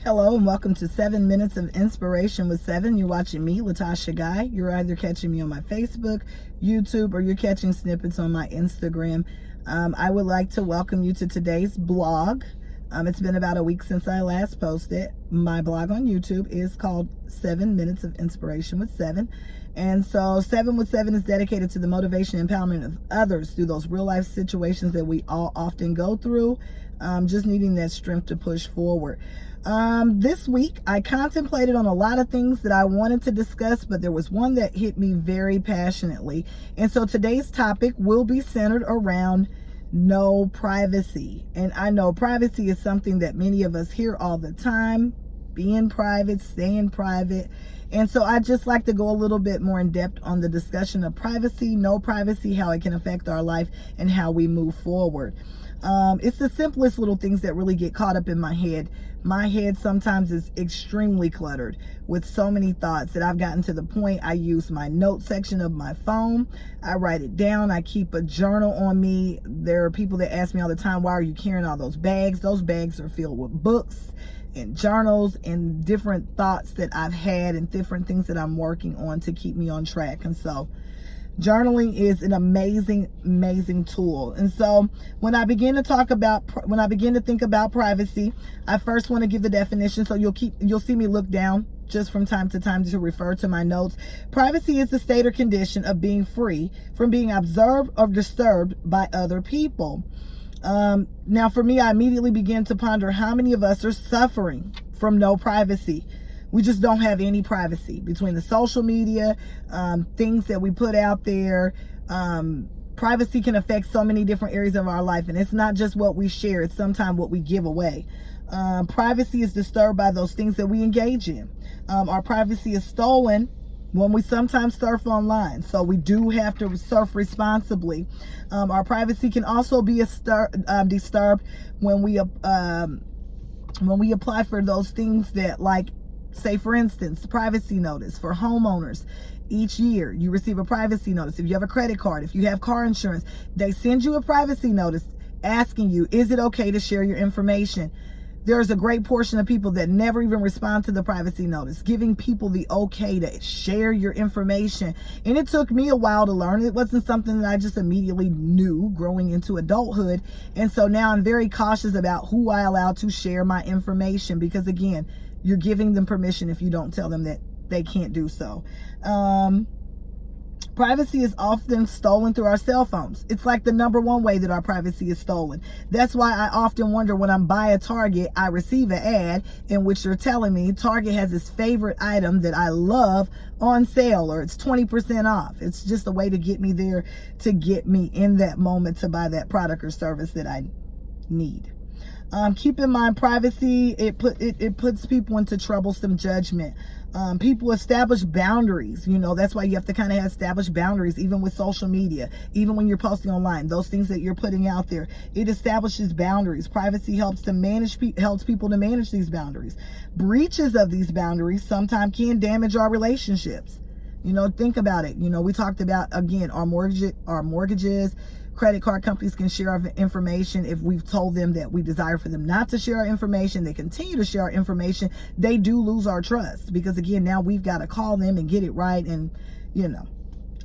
Hello and welcome to 7 Minutes of Inspiration with 7. You're watching me, Latasha Guy. You're either catching me on my Facebook, YouTube, or you're catching snippets on my Instagram. I would like to welcome you to today's blog. It's been about a week since I last posted. My blog on YouTube is called 7 Minutes of Inspiration with 7. And so 7 with 7 is dedicated to the motivation and empowerment of others through those real life situations that we all often go through, just needing that strength to push forward. This week, I contemplated on a lot of things that I wanted to discuss, but there was one that hit me very passionately. And so today's topic will be centered around no privacy. And I know privacy is something that many of us hear all the time, being private, staying private. And so I just like to go a little bit more in depth on the discussion of privacy, no privacy, how it can affect our life and how we move forward. It's the simplest little things that really get caught up in my head. My head sometimes is extremely cluttered with so many thoughts that I've gotten to the point I use my note section of my phone. I write it down. I keep a journal on me. There are people that ask me all the time, why are you carrying all those bags? Those bags are filled with books and journals and different thoughts that I've had and different things that I'm working on to keep me on track. And so journaling is an amazing tool. And so when I begin to think about privacy, I first want to give the definition. So you'll see me look down just from time to time to refer to my notes. Privacy is the state or condition of being free from being observed or disturbed by other people. Now for me, I immediately begin to ponder how many of us are suffering from no privacy. We just don't have any privacy between the social media, things that we put out there. Privacy can affect so many different areas of our life, and it's not just what we share, it's sometimes what we give away. Privacy is disturbed by those things that we engage in. Our privacy is stolen when we sometimes surf online, so we do have to surf responsibly. Our privacy can also be disturbed when we apply for those things that, like, say for instance, privacy notice for homeowners. Each year you receive a privacy notice. If you have a credit card, if you have car insurance, they send you a privacy notice asking you, is it okay to share your information? There's a great portion of people that never even respond to the privacy notice, giving people the okay to share your information. And it took me a while to learn. It wasn't something that I just immediately knew growing into adulthood. And so now I'm very cautious about who I allow to share my information, because again, you're giving them permission if you don't tell them that they can't do so. Privacy is often stolen through our cell phones. It's like the number one way that our privacy is stolen. That's why I often wonder when I'm by a Target, I receive an ad in which they're telling me Target has this favorite item that I love on sale, or it's 20% off. It's just a way to get me there, to get me in that moment to buy that product or service that I need. Keep in mind, privacy, it puts people into troublesome judgment. People establish boundaries. That's why you have to kind of establish boundaries, even with social media, even when you're posting online, those things that you're putting out there. It establishes boundaries. Privacy helps people to manage these boundaries. Breaches of these boundaries sometimes can damage our relationships. Think about it. We talked about, again, our mortgages. Credit card companies can share our information. If we've told them that we desire for them not to share our information, they continue to share our information. They do lose our trust, because again, now we've got to call them and get it right. And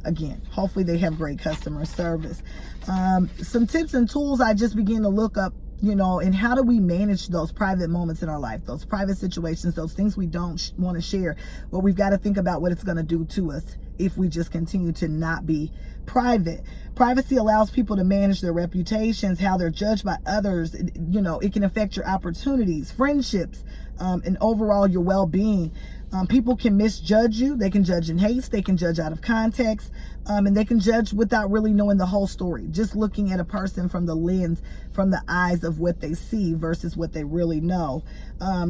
again, hopefully they have great customer service. Some tips and tools I just began to look up, and how do we manage those private moments in our life, those private situations, those things we don't want to share. Well, we've got to think about what it's going to do to us if we just continue to not be private. Privacy allows people to manage their reputations, how they're judged by others. It can affect your opportunities, friendships, and overall your well-being. People can misjudge you. They can judge in haste. They can judge out of context. And they can judge without really knowing the whole story. Just looking at a person from the lens, from the eyes of what they see versus what they really know.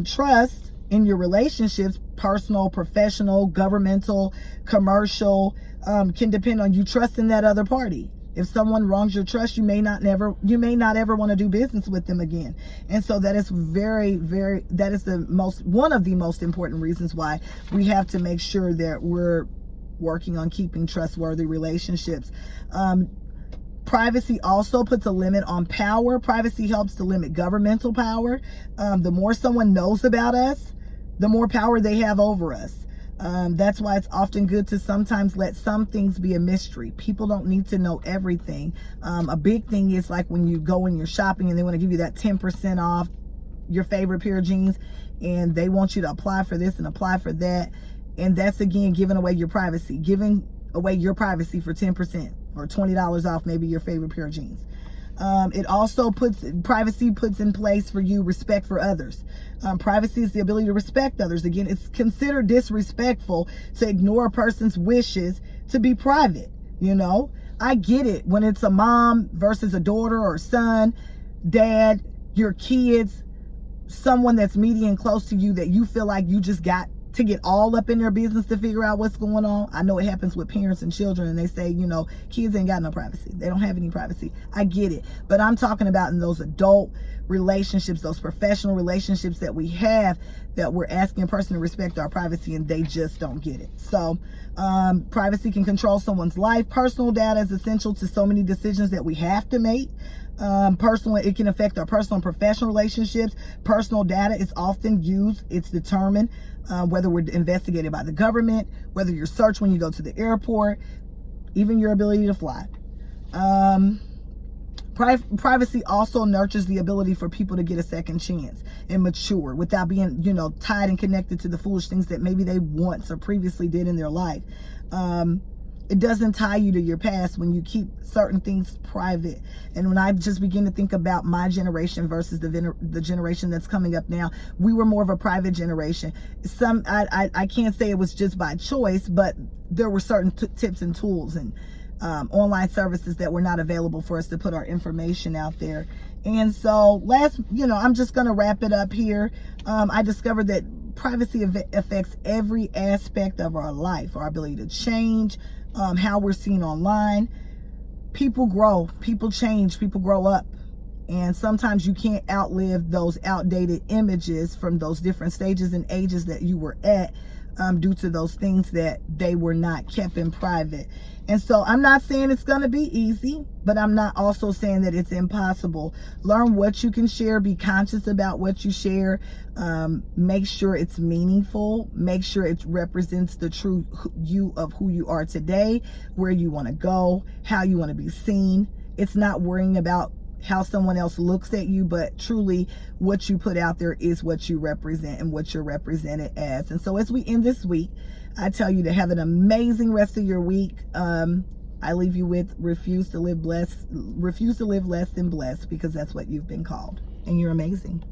Trust in your relationships, personal, professional, governmental, commercial, can depend on you trusting that other party. If someone wrongs your trust, you may not ever want to do business with them again. And so that is that is one of the most important reasons why we have to make sure that we're working on keeping trustworthy relationships. Privacy also puts a limit on power. Privacy helps to limit governmental power. The more someone knows about us, the more power they have over us. That's why it's often good to sometimes let some things be a mystery. People don't need to know everything. A big thing is like when you go and you're shopping and they want to give you that 10% off your favorite pair of jeans, and they want you to apply for this and apply for that. And that's, again, giving away your privacy. Giving away your privacy for 10% or $20 off maybe your favorite pair of jeans. It also privacy puts in place for you respect for others. Privacy is the ability to respect others. Again, it's considered disrespectful to ignore a person's wishes to be private. You know, I get it when it's a mom versus a daughter or son, dad, your kids, someone that's median close to you that you feel like you just got to get all up in their business to figure out what's going on. I know it happens with parents and children, and they say, you know, kids ain't got no privacy. They don't have any privacy. I get it. But I'm talking about in those adult relationships, those professional relationships that we have, that we're asking a person to respect our privacy and they just don't get it. So privacy can control someone's life. Personal data is essential to so many decisions that we have to make. It can affect our personal and professional relationships. Personal data is often used, it's determined whether we're investigated by the government, whether you're searched when you go to the airport, even your ability to fly. Privacy also nurtures the ability for people to get a second chance and mature without being, you know, tied and connected to the foolish things that maybe they once or previously did in their life. It doesn't tie you to your past when you keep certain things private. And when I just begin to think about my generation versus the generation that's coming up now, we were more of a private generation. I can't say it was just by choice, but there were certain tips and tools and online services that were not available for us to put our information out there. And so I'm just going to wrap it up here. I discovered that privacy affects every aspect of our life, our ability to change, how we're seen online. People grow, people change, people grow up. And sometimes you can't outlive those outdated images from those different stages and ages that you were at due to those things that they were not kept in private. And so I'm not saying it's going to be easy, but I'm not also saying that it's impossible. Learn what you can share. Be conscious about what you share. Make sure it's meaningful. Make sure it represents the true you of who you are today, where you want to go, how you want to be seen. It's not worrying about how someone else looks at you, but truly what you put out there is what you represent and what you're represented as. And so as we end this week, I tell you to have an amazing rest of your week. I leave you with refuse to live less than blessed, because that's what you've been called, and you're amazing.